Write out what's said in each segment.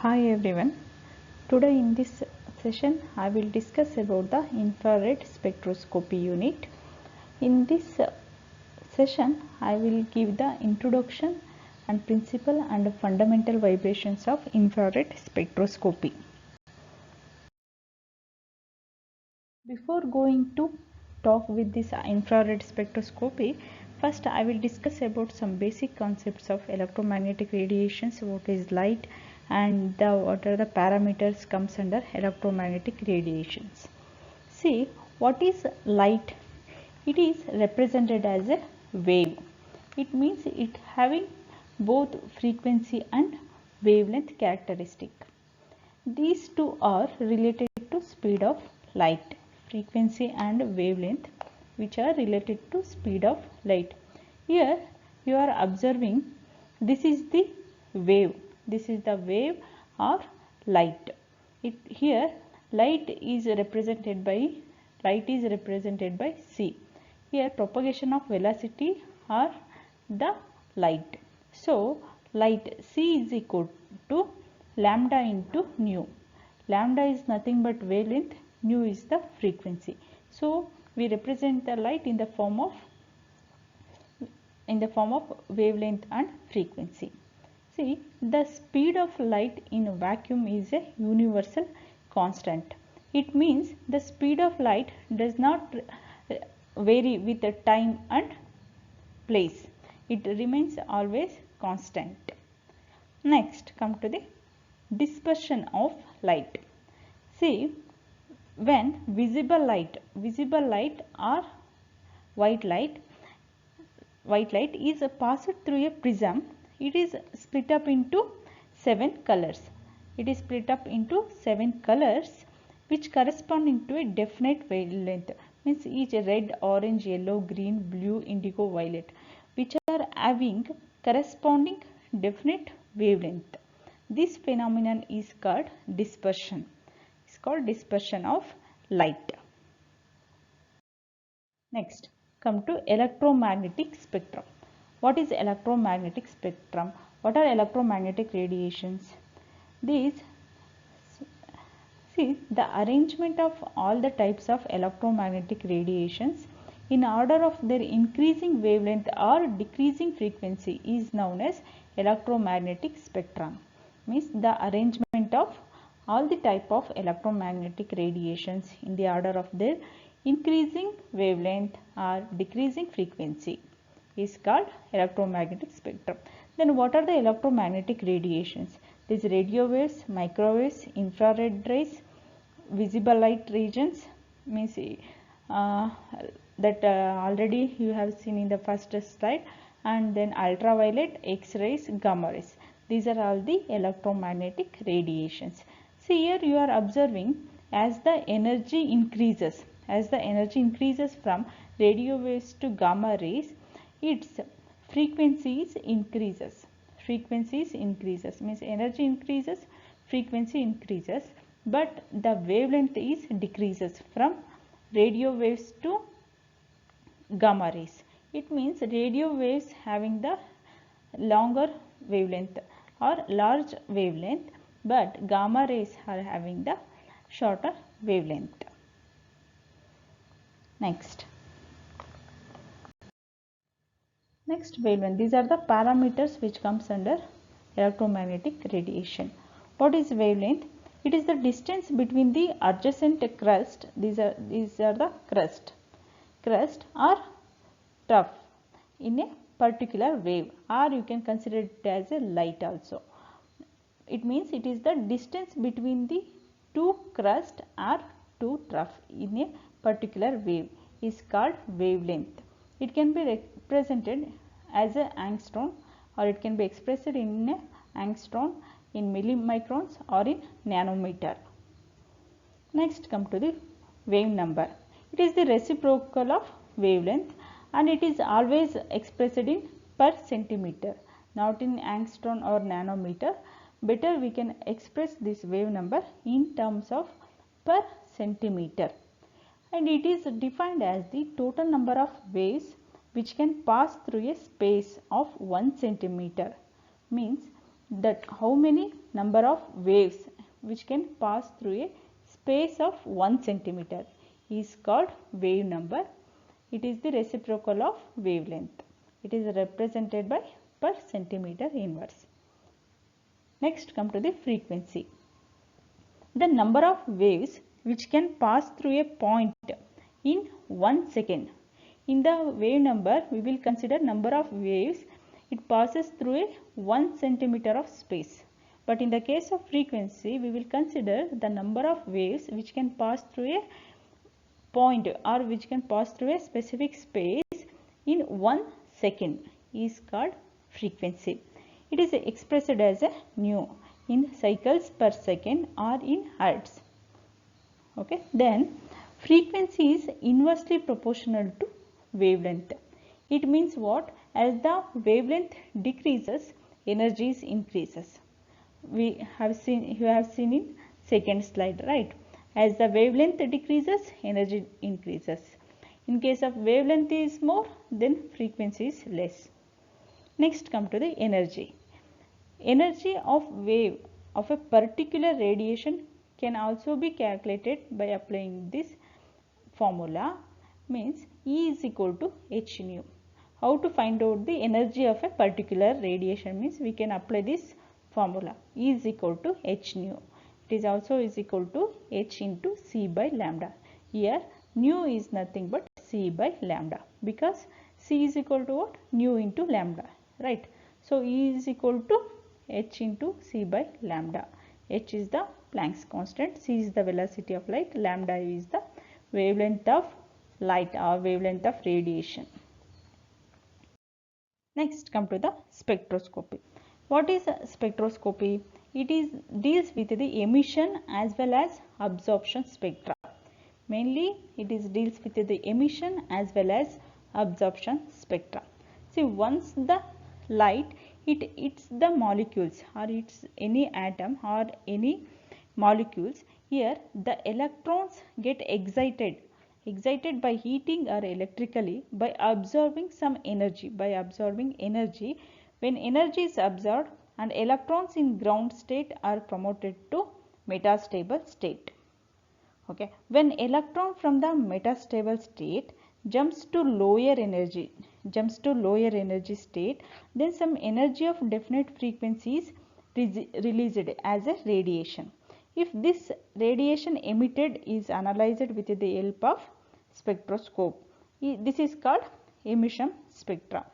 Hi everyone. Today in this session I will discuss about the infrared spectroscopy unit. In this session I will give the introduction and principle and fundamental vibrations of infrared spectroscopy. Before going to talk with this infrared spectroscopy, first I will discuss about some basic concepts of electromagnetic radiations, what is light and what are the parameters comes under electromagnetic radiations. See, what is light? It is represented as a wave. It means it having both frequency and wavelength characteristic. These two are related to speed of light, frequency and wavelength, which are related to speed of light. Here you are observing this is the wave. This is the wave or light. Here light is represented by c. Here propagation of velocity or the light. So light c is equal to lambda into nu. Lambda is nothing but wavelength, nu is the frequency. So we represent the light in the form of wavelength and frequency. See, the speed of light in a vacuum is a universal constant. It means the speed of light does not vary with the time and place. It remains always constant. Next, come to the dispersion of light. See, when visible light or white light is passed through a prism, it is split up into 7 colors. It is split up into 7 colors which corresponding to a definite wavelength. Means each red, orange, yellow, green, blue, indigo, violet, which are having corresponding definite wavelength. This phenomenon is called dispersion. It's called dispersion of light. Next, come to electromagnetic spectrum. What is electromagnetic spectrum? What are electromagnetic radiations? These, see, the arrangement of all the types of electromagnetic radiations in order of their increasing wavelength or decreasing frequency is known as electromagnetic spectrum. Means the arrangement of all the type of electromagnetic radiations in the order of their increasing wavelength or decreasing frequency is called electromagnetic spectrum. Then what are the electromagnetic radiations? These radio waves, microwaves, infrared rays, visible light regions, means that already you have seen in the first slide, and then ultraviolet, X-rays, gamma rays. These are all the electromagnetic radiations. See, here you are observing as the energy increases from radio waves to gamma rays, its frequencies increases. Means energy increases, frequency increases, but the wavelength is decreases from radio waves to gamma rays. It means radio waves having the longer wavelength or large wavelength, but gamma rays are having the shorter wavelength. Next wavelength. These are the parameters which comes under electromagnetic radiation. What is wavelength? It is the distance between the adjacent crust. These are the crust or trough in a particular wave, or you can consider it as a light also. It means it is the distance between the two crust or two trough in a particular wave is called wavelength. It can be represented as an angstrom, or it can be expressed in an angstrom, in millimicrons, or in nanometer. Next, come to the wave number. It is the reciprocal of wavelength, and it is always expressed in per centimeter, not in angstrom or nanometer. Better we can express this wave number in terms of per centimeter, and it is defined as the total number of waves which can pass through a space of 1 centimeter. Means that how many number of waves which can pass through a space of 1 centimeter is called wave number. It is the reciprocal of wavelength. It is represented by per centimeter inverse. Next, come to the frequency. The number of waves which can pass through a point in 1 second. In the wave number, we will consider number of waves it passes through a 1 centimeter of space. But in the case of frequency, we will consider the number of waves which can pass through a point or which can pass through a specific space in 1 second is called frequency. It is expressed as a nu in cycles per second or in hertz. Okay. Then frequency is inversely proportional to wavelength. It means what? As the wavelength decreases, energy increases. You have seen in second slide, right? As the wavelength decreases, energy increases. In case of wavelength is more, then frequency is less. Next, come to the energy. Energy of wave of a particular radiation can also be calculated by applying this formula, means E is equal to h nu. How to find out the energy of a particular radiation means we can apply this formula. E is equal to h nu. It is also is equal to h into c by lambda. Here nu is nothing but c by lambda, because c is equal to what? Nu into lambda, right? So E is equal to h into c by lambda. H is the Planck's constant, c is the velocity of light, lambda is the wavelength of light or wavelength of radiation. Next, come to the spectroscopy. What is spectroscopy? It deals with the emission as well as absorption spectra. Mainly it deals with the emission as well as absorption spectra. See, once the light hits the molecules or it's any atom or any molecules, here the electrons get excited by heating or electrically by absorbing some energy. When energy is absorbed, and electrons in ground state are promoted to metastable state. Okay. When electron from the metastable state jumps to lower energy state, then some energy of definite frequency is released as a radiation. If this radiation emitted is analyzed with the help of spectroscope, this is called emission spectra,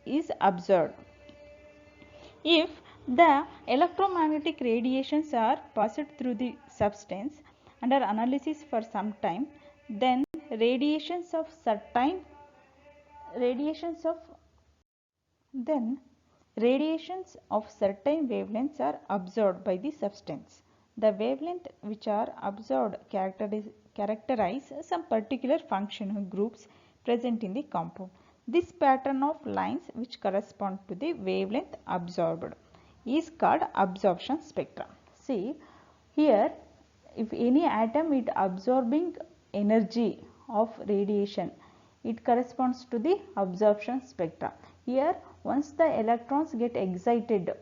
is observed. If the electromagnetic radiations are passed through the substance under analysis for some time, then radiations of certain wavelengths are absorbed by the substance. The wavelength which are absorbed characterize some particular functional groups present in the compound. This pattern of lines which correspond to the wavelength absorbed is called absorption spectra. See, here if any atom is absorbing energy of radiation, it corresponds to the absorption spectra. Here once the electrons get excited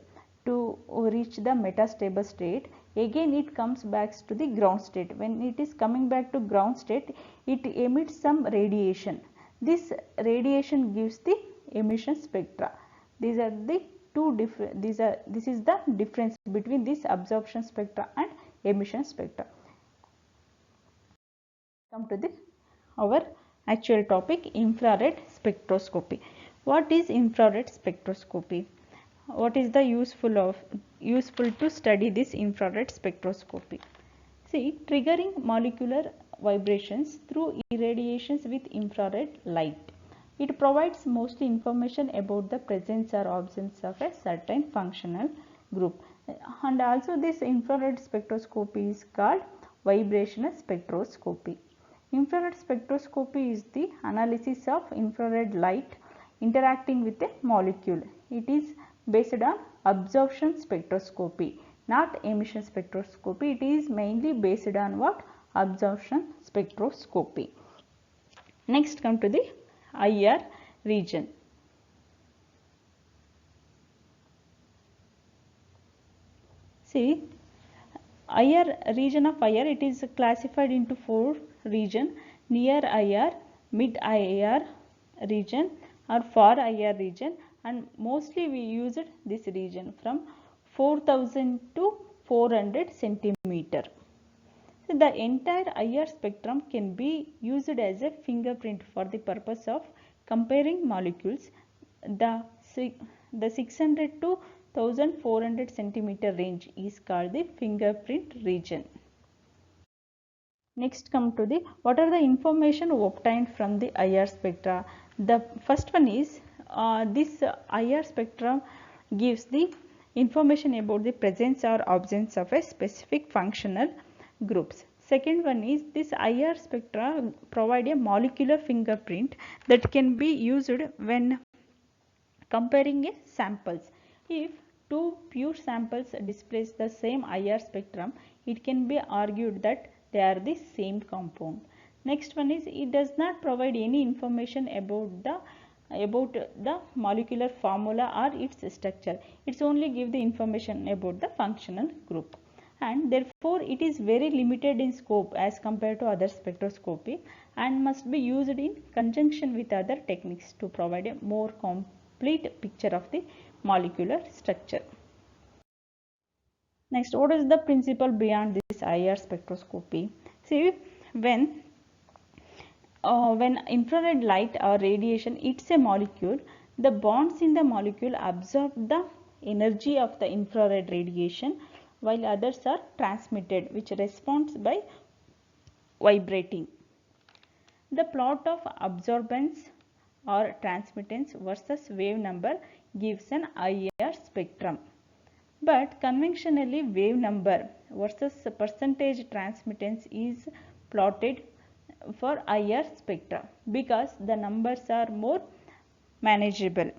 to reach the metastable state, again it comes back to the ground state. When it is coming back to ground state, it emits some radiation. This radiation gives the emission spectra. These are the two different. This is the difference between this absorption spectra and emission spectra. Come to our actual topic, infrared spectroscopy. What is infrared spectroscopy? What is the useful to study this infrared spectroscopy? See, triggering molecular vibrations through irradiations with infrared light. It provides mostly information about the presence or absence of a certain functional group. And also this infrared spectroscopy is called vibrational spectroscopy. Infrared spectroscopy is the analysis of infrared light interacting with a molecule. It is based on absorption spectroscopy, not emission spectroscopy. It is mainly based on what? Absorption spectroscopy. Next, come to the IR region. See, IR region of IR, it is classified into 4 region: near IR, mid IR region, or far IR region, and mostly we used this region from 4000 to 400 centimeter. So the entire IR spectrum can be used as a fingerprint for the purpose of comparing molecules. The 600 to 1400 centimeter range is called the fingerprint region. Next come to the what are the information obtained from the IR spectra. The first one is this IR spectrum gives the information about the presence or absence of a specific functional groups. Second one is this IR spectra provide a molecular fingerprint that can be used when comparing samples. If two pure samples displays the same IR spectrum, it can be argued that they are the same compound. Next one is it does not provide any information about the molecular formula or its structure. It's only give the information about the functional group, and therefore it is very limited in scope as compared to other spectroscopy and must be used in conjunction with other techniques to provide a more complete picture of the molecular structure. Next, what is the principle beyond this IR spectroscopy? See, when infrared light or radiation hits a molecule, the bonds in the molecule absorb the energy of the infrared radiation while others are transmitted, which responds by vibrating. The plot of absorbance or transmittance versus wave number gives an IR spectrum. But conventionally, wave number versus percentage transmittance is plotted for IR spectra because the numbers are more manageable.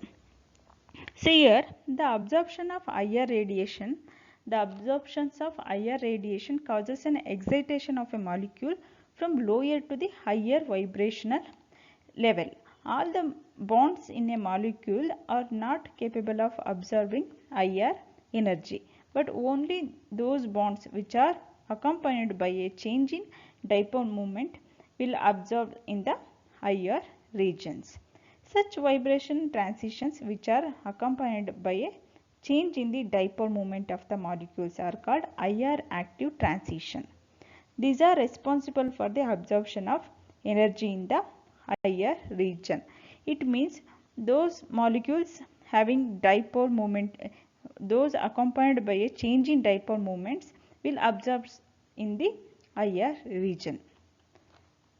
See here, the absorptions of IR radiation causes an excitation of a molecule from lower to the higher vibrational level. All the bonds in a molecule are not capable of absorbing IR energy, but only those bonds which are accompanied by a change in dipole moment will absorb in the higher regions. Such vibration transitions which are accompanied by a change in the dipole moment of the molecules are called IR active transition. These are responsible for the absorption of energy in the higher region. It means those molecules having dipole moment, those accompanied by a change in dipole moments will absorb in the higher region.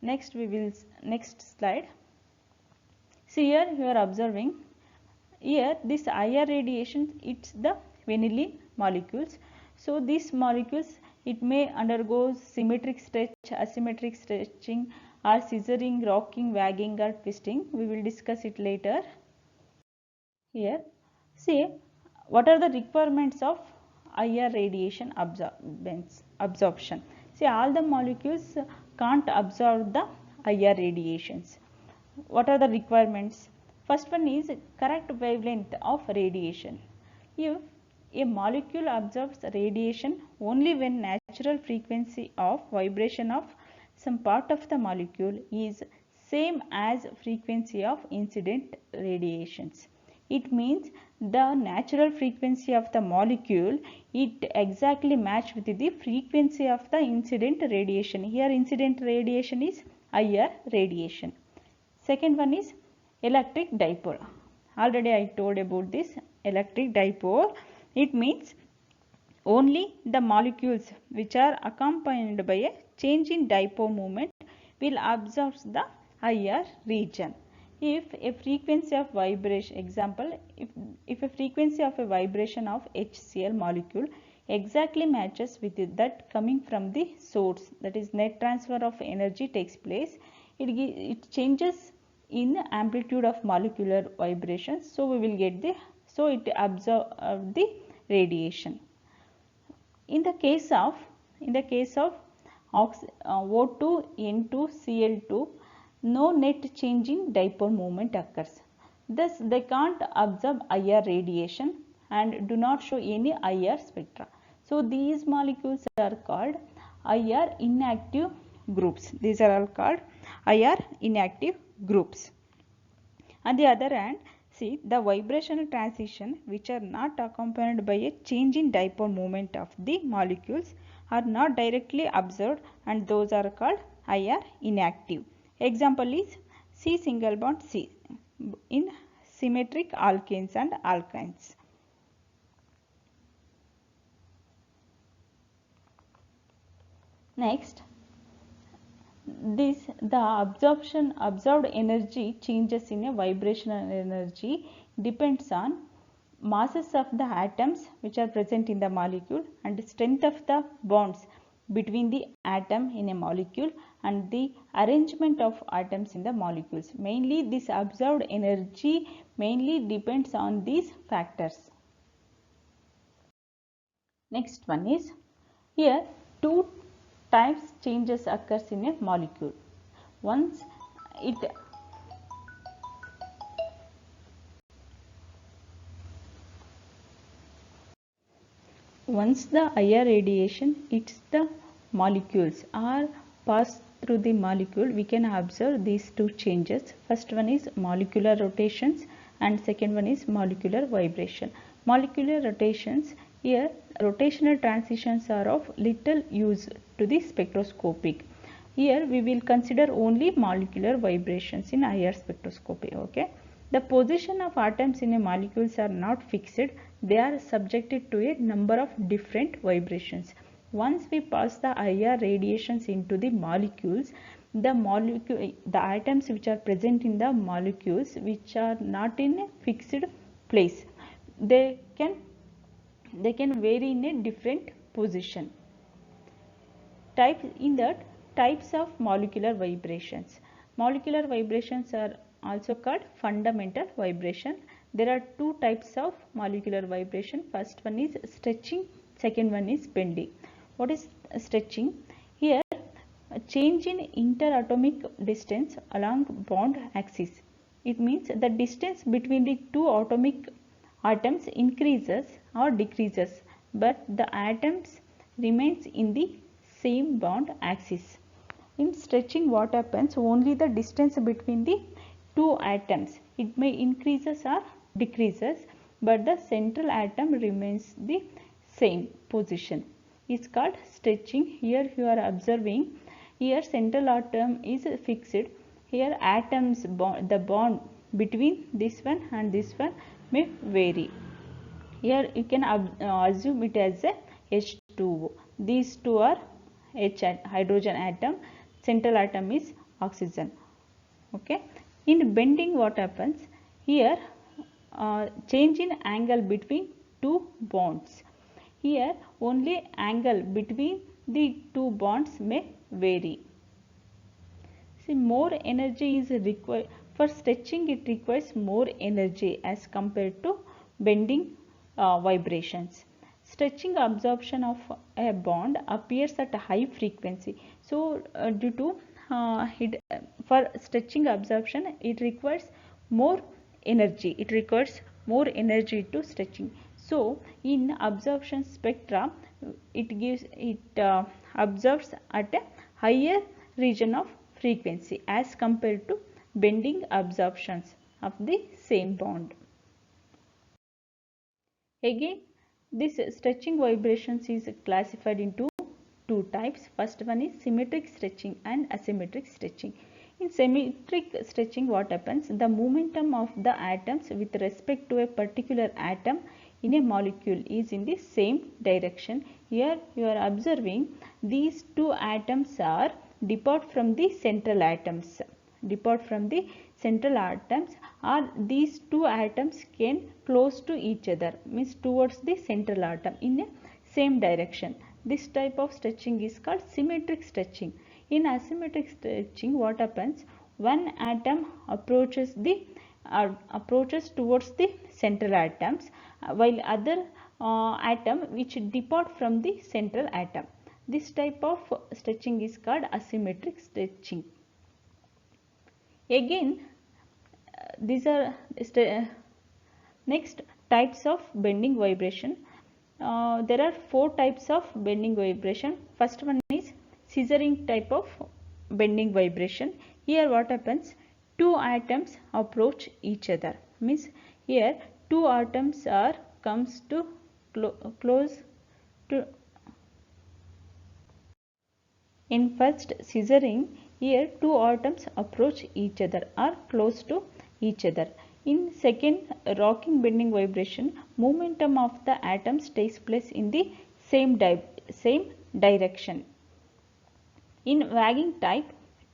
Next slide. See here you are observing here this IR radiation hits the vanillin molecules. So these molecules it may undergo symmetric stretch, asymmetric stretching, or scissoring, rocking, wagging, or twisting. We will discuss it later. Here, see what are the requirements of IR radiation absorption. See, all the molecules can't absorb the IR radiations. What are the requirements? First one is correct wavelength of radiation. If a molecule absorbs radiation only when natural frequency of vibration of some part of the molecule is same as frequency of incident radiations. It means the natural frequency of the molecule it exactly match with the frequency of the incident radiation. Here incident radiation is IR radiation. Second one is electric dipole. Already I told about this electric dipole. It means only the molecules which are accompanied by a change in dipole moment will absorb the IR region. If a frequency of vibration, example, if a frequency of a vibration of HCl molecule exactly matches with that coming from the source, that is net transfer of energy takes place, it changes in the amplitude of molecular vibrations, so we will get the, so it absorbs the radiation. In the case of O2, N2, Cl2, no net change in dipole moment occurs. Thus, they can't absorb IR radiation and do not show any IR spectra. So these molecules are called IR inactive groups. These are all called IR inactive groups. On the other hand, see the vibrational transition which are not accompanied by a change in dipole moment of the molecules are not directly observed, and those are called IR inactive. Example is C single bond C in symmetric alkanes and alkynes. Next, the observed energy changes in a vibrational energy depends on masses of the atoms which are present in the molecule and strength of the bonds between the atom in a molecule and the arrangement of atoms in the molecules. Mainly this observed energy mainly depends on these factors. Next one is, here two types changes occurs in a molecule. Once the IR radiation hits the molecules or pass through the molecule, we can observe these two changes. First one is molecular rotations and second one is molecular vibration. Molecular rotations, here rotational transitions are of little use to the spectroscopic. Here we will consider only molecular vibrations in IR spectroscopy. Okay. The position of atoms in a molecules are not fixed. They are subjected to a number of different vibrations. Once we pass the IR radiations into the molecules, the atoms which are present in the molecules which are not in a fixed place, they can vary in a different position. Types of molecular vibrations. Molecular vibrations are also called fundamental vibration. There are two types of molecular vibration. First one is stretching, second one is bending. What is stretching? Here a change in interatomic distance along bond axis. It means the distance between the two atomic atoms increases or decreases, but the atoms remains in the same bond axis. In stretching, what happens? Only the distance between the two atoms, it may increases or decreases, but the central atom remains the same position. It's called stretching. Here you are observing, here central atom is fixed. Here atoms the bond between this one and this one may vary. Here you can assume it as a H2O. These two are hydrogen atom, central atom is oxygen. Okay. In bending, what happens? Here change in angle between two bonds. Here only angle between the two bonds may vary. See, more energy is required for stretching. It requires more energy as compared to bending vibrations. Stretching absorption of a bond appears at a high frequency. So due to for stretching absorption, it requires more energy. It requires more energy to stretching. So in absorption spectra, it absorbs at a higher region of frequency as compared to bending absorptions of the same bond. Again, this stretching vibrations is classified into two types. First one is symmetric stretching and asymmetric stretching. In symmetric stretching, what happens? The momentum of the atoms with respect to a particular atom in a molecule is in the same direction. Here you are observing these two atoms are depart from the central atoms. Depart from the central atoms, or these two atoms can close to each other, means towards the central atom in a same direction. This type of stretching is called symmetric stretching. In asymmetric stretching, what happens? One atom approaches towards the central atoms, while other atom which depart from the central atom. This type of stretching is called asymmetric stretching. Again, these are next types of bending vibration. there are 4 types of bending vibration. First one is scissoring type of bending vibration. Here what happens, two atoms approach each other, means here two atoms are comes to close to. In first scissoring, here two atoms approach each other or close to each other. In second rocking bending vibration, momentum of the atoms takes place in the same direction. In wagging type,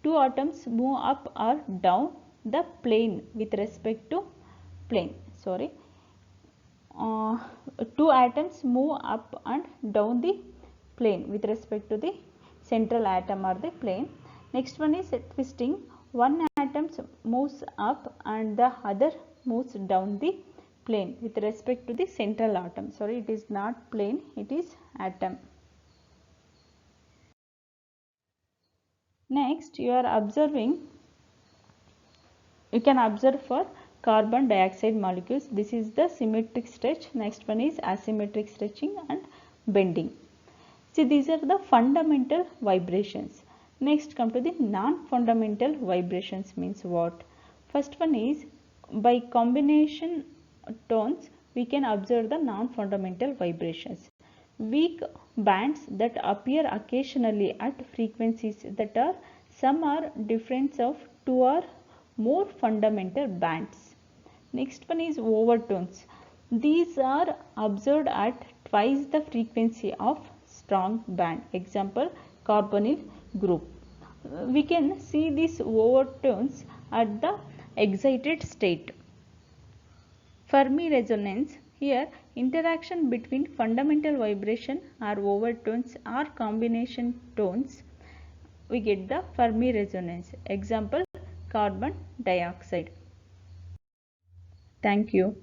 two atoms move up or down the plane with respect to plane. Two atoms move up and down the plane with respect to the central atom or the plane. Next one is twisting. One atom moves up and the other moves down the plane with respect to the central atom. Sorry, it is not plane, it is atom. Next, you can observe for carbon dioxide molecules. This is the symmetric stretch. Next one is asymmetric stretching and bending. See, these are the fundamental vibrations. Next, come to the non-fundamental vibrations, means what? First one is, by combination tones we can observe the non-fundamental vibrations. Weak bands that appear occasionally at frequencies that are some are difference of two or more fundamental bands. Next one is overtones. These are observed at twice the frequency of strong band. Example, carbonyl group. We can see these overtones at the excited state. Fermi resonance. Here, interaction between fundamental vibration or overtones or combination tones, we get the Fermi resonance. Example, carbon dioxide. Thank you.